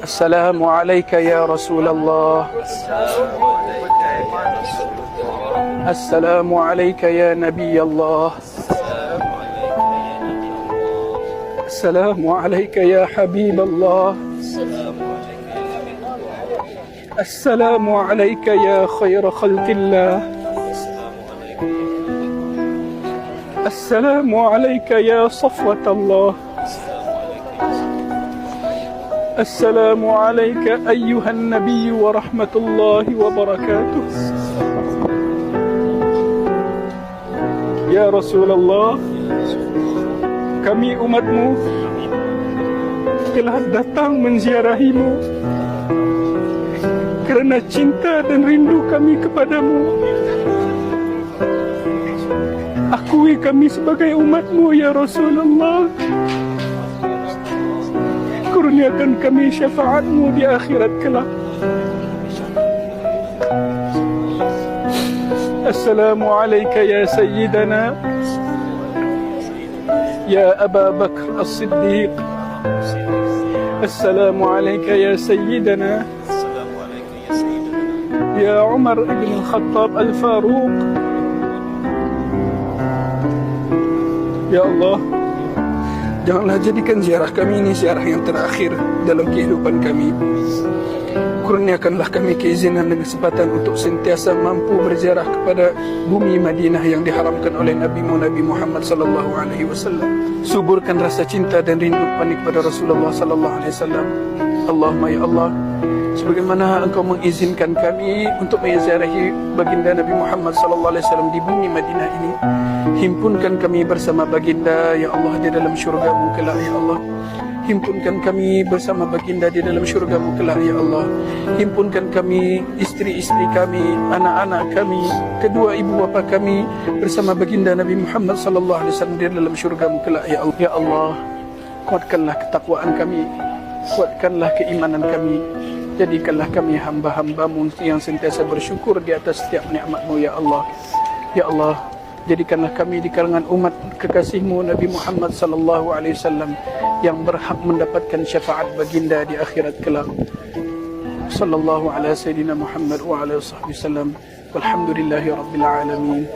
السلام عليك يا رسول الله. السلام عليك يا نبي الله. السلام عليك يا حبيب الله. السلام عليك يا خير خلق الله. السلام عليك يا صفوة الله. السلام عليك أيها النبي ورحمة الله وبركاته. Ya Rasulullah, kami umatmu telah datang menziarahimu kerana cinta dan rindu kami kepadamu. Akui kami sebagai umatmu ya Rasulullah. Kurniakan kami syafaatmu di akhirat kelak. Assalamu alayka ya Sayyidana ya Aba Bakr As-Siddiq. Assalamu alayka ya Sayyidana ya Umar ibn Al-Khattab Al-Faruq. Ya Allah, janganlah jadikan ziarah kami ini ziarah yang terakhir dalam kehidupan kami. Kurniakanlah kami keizinan dan kesempatan untuk sentiasa mampu berziarah kepada bumi Madinah yang diharamkan oleh Nabi-Mu Nabi Muhammad sallallahu alaihi wasallam. Suburkan rasa cinta dan rindu kami kepada Rasulullah sallallahu alaihi wasallam. Allahumma ya Allah, sebagaimana Engkau mengizinkan kami untuk menziarahi baginda Nabi Muhammad sallallahu alaihi wasallam di bumi Madinah ini, himpunkan kami bersama baginda ya Allah di dalam syurga-Mu kelak ya Allah. Himpunkan kami bersama baginda di dalam syurga-Mu kelak ya Allah. Himpunkan kami, istri-istri kami, anak-anak kami, kedua ibu bapa kami bersama baginda Nabi Muhammad sallallahu alaihi wasallam di dalam syurga-Mu kelak ya Allah. Ya Allah, kuatkanlah ketakwaan kami, kuatkanlah keimanan kami. Jadikanlah kami hamba-hamba-Mu yang sentiasa bersyukur di atas setiap nikmat-Mu ya Allah. Ya Allah, jadikanlah kami di kalangan umat kekasih-Mu Nabi Muhammad sallallahu alaihi wasallam yang berhak mendapatkan syafaat baginda di akhirat kelak. Sallallahu ala sayyidina Muhammad wa ala sahbihi wasallam. Walhamdulillahi rabbil alamin.